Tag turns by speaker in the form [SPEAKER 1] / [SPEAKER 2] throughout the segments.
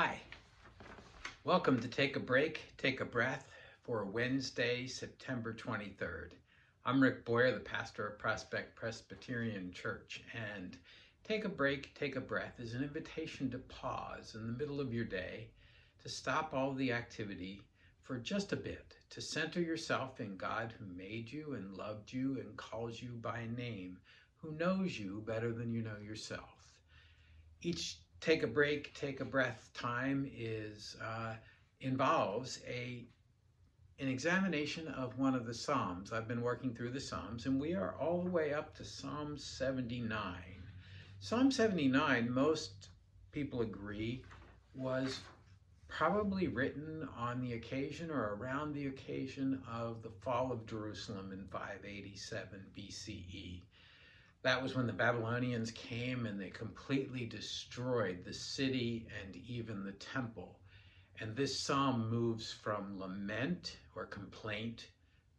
[SPEAKER 1] Hi, welcome to Take a Break, Take a Breath for Wednesday, September 23rd. I'm Rick Boyer, the pastor of Prospect Presbyterian Church, and Take a Break, Take a Breath is an invitation to pause in the middle of your day, to stop all the activity for just a bit, to center yourself in God who made you and loved you and calls you by name, who knows you better than you know yourself. Each take a break, take a breath time involves an examination of one of the Psalms. I've been working through the Psalms, and we are all the way up to Psalm 79. Psalm 79, most people agree, was probably written on the occasion or around the occasion of the fall of Jerusalem in 587 BCE. That was when the Babylonians came and they completely destroyed the city and even the temple. And this psalm moves from lament or complaint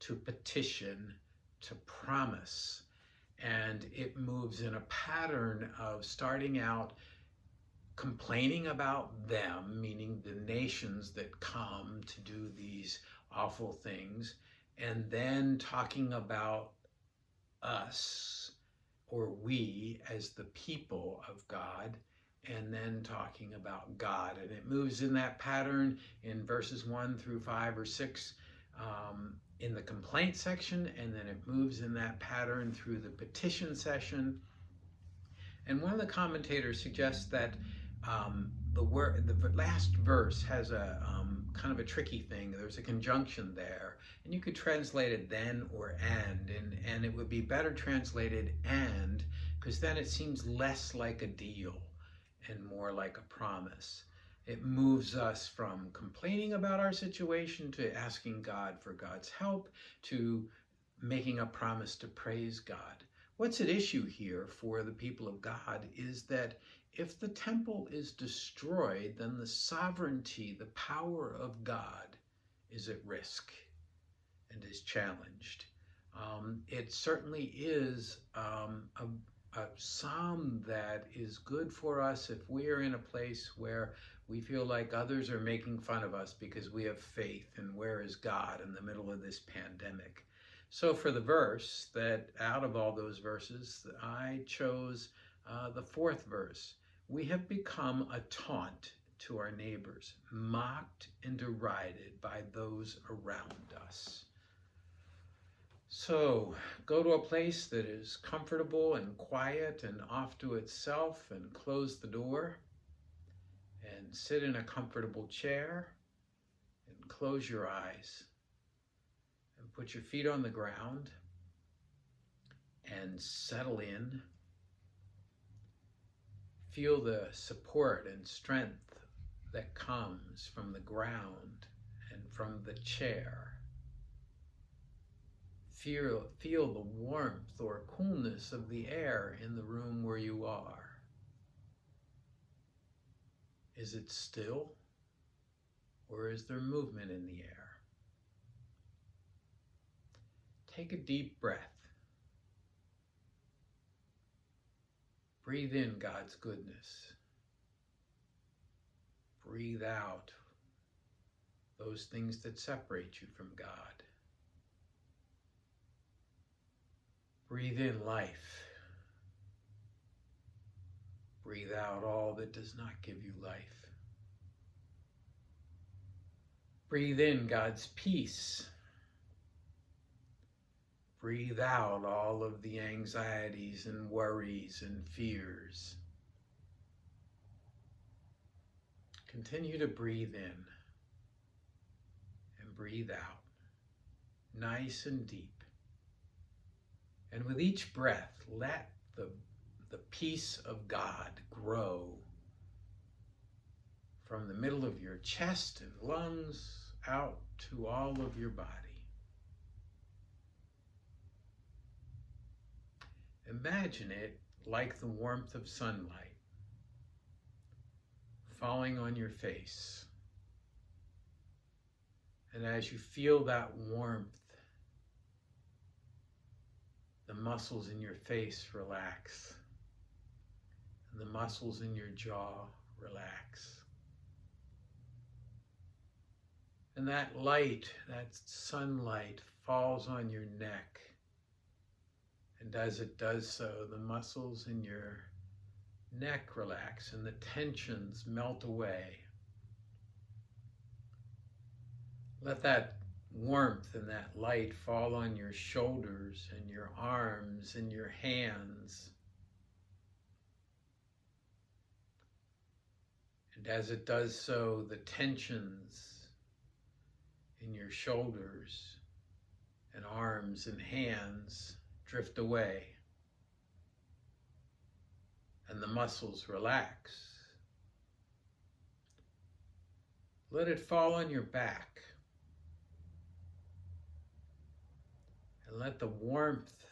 [SPEAKER 1] to petition to promise. And it moves in a pattern of starting out complaining about them, meaning the nations that come to do these awful things, and then talking about us, or we as the people of God, and then talking about God. And it moves in that pattern in verses 1 through 5 or 6 in the complaint section, and then it moves in that pattern through the petition session. And one of the commentators suggests that the last verse has a kind of a tricky thing. There's a conjunction there, and you could translate it then or and it would be better translated and, because then it seems less like a deal and more like a promise. It moves us from complaining about our situation to asking God for God's help to making a promise to praise God. What's at issue here for the people of God is that if the temple is destroyed, then the sovereignty, the power of God is at risk and is challenged. It certainly is a psalm that is good for us if we are in a place where we feel like others are making fun of us because we have faith, and where is God in the middle of this pandemic? So for the verse, that out of all those verses, I chose the fourth verse. We have become a taunt to our neighbors, mocked and derided by those around us. So go to a place that is comfortable and quiet and off to itself, and close the door and sit in a comfortable chair and close your eyes and put your feet on the ground and settle in. Feel the support and strength that comes from the ground and from the chair. Feel the warmth or coolness of the air in the room where you are. Is it still, or is there movement in the air? Take a deep breath. Breathe in God's goodness. Breathe out those things that separate you from God. Breathe in life. Breathe out all that does not give you life. Breathe in God's peace. Breathe out all of the anxieties and worries and fears. Continue to breathe in and breathe out, nice and deep. And with each breath, let the peace of God grow from the middle of your chest and lungs out to all of your body. Imagine it like the warmth of sunlight falling on your face. And as you feel that warmth, the muscles in your face relax, and the muscles in your jaw relax. And that light, that sunlight, falls on your neck. And as it does so, the muscles in your neck relax and the tensions melt away. Let that warmth and that light fall on your shoulders and your arms and your hands. And as it does so, the tensions in your shoulders and arms and hands drift away, and the muscles relax. Let it fall on your back, and let the warmth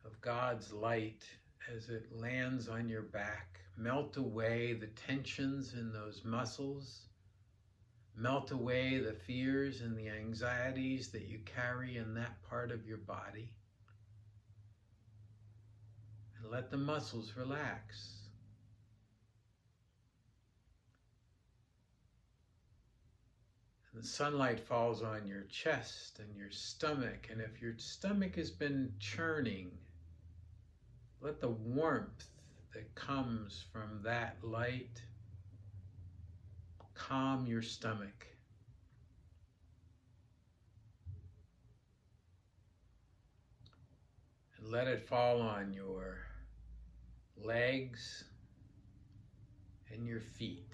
[SPEAKER 1] of God's light as it lands on your back melt away the tensions in those muscles, melt away the fears and the anxieties that you carry in that part of your body, and let the muscles relax. And the sunlight falls on your chest and your stomach, and if your stomach has been churning, let the warmth that comes from that light calm your stomach. And let it fall on your legs and your feet.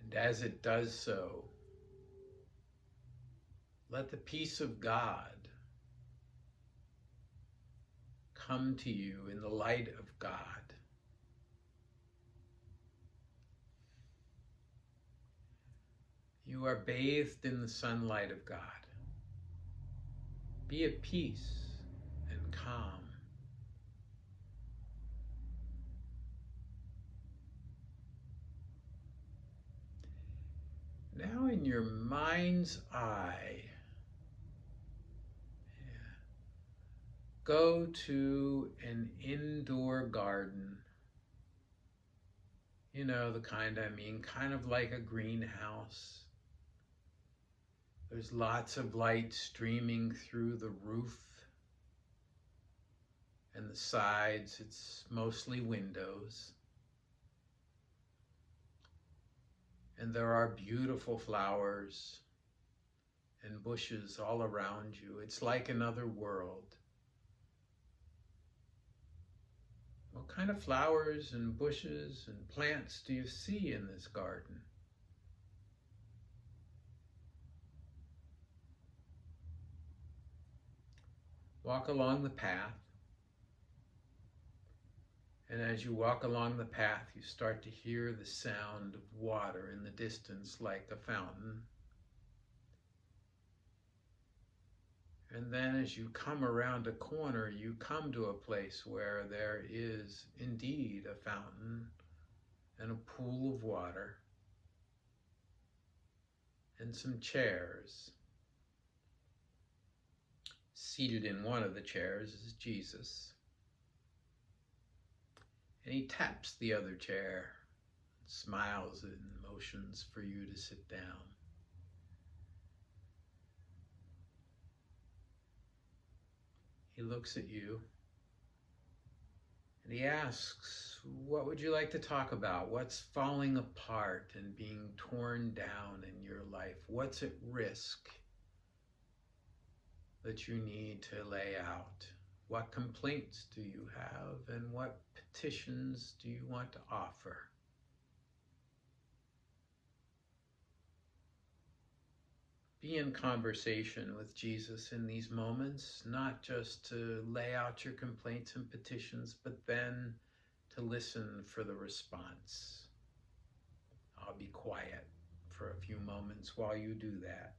[SPEAKER 1] And as it does so, let the peace of God come to you in the light of God. You are bathed in the sunlight of God. Be at peace and calm. Now in your mind's eye, go to an indoor garden. You know the kind I mean, kind of like a greenhouse. There's lots of light streaming through the roof and the sides. It's mostly windows. And there are beautiful flowers and bushes all around you. It's like another world. What kind of flowers and bushes and plants do you see in this garden? Walk along the path. And as you walk along the path, you start to hear the sound of water in the distance like a fountain. And then as you come around a corner, you come to a place where there is indeed a fountain and a pool of water and some chairs. Seated in one of the chairs is Jesus. And he taps the other chair, smiles and motions for you to sit down. He looks at you and he asks, what would you like to talk about? What's falling apart and being torn down in your life? What's at risk that you need to lay out? What complaints do you have, and what petitions do you want to offer? Be in conversation with Jesus in these moments, not just to lay out your complaints and petitions, but then to listen for the response. I'll be quiet for a few moments while you do that.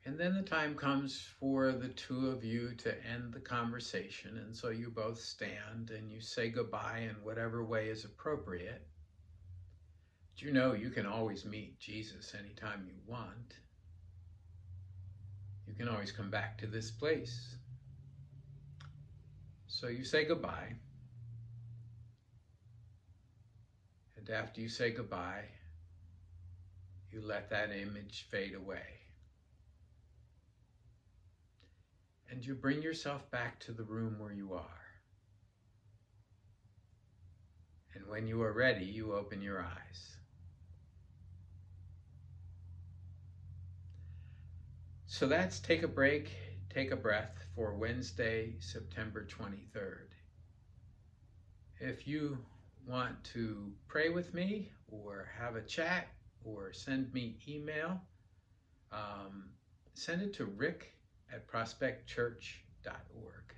[SPEAKER 1] And then the time comes for the two of you to end the conversation. And so you both stand and you say goodbye in whatever way is appropriate. But you know you can always meet Jesus anytime you want. You can always come back to this place. So you say goodbye. And after you say goodbye, you let that image fade away. And you bring yourself back to the room where you are. And when you are ready, you open your eyes. So that's Take a Break, Take a Breath for Wednesday, September 23rd. If you want to pray with me or have a chat or send me email, send it to rick@prospectchurch.org.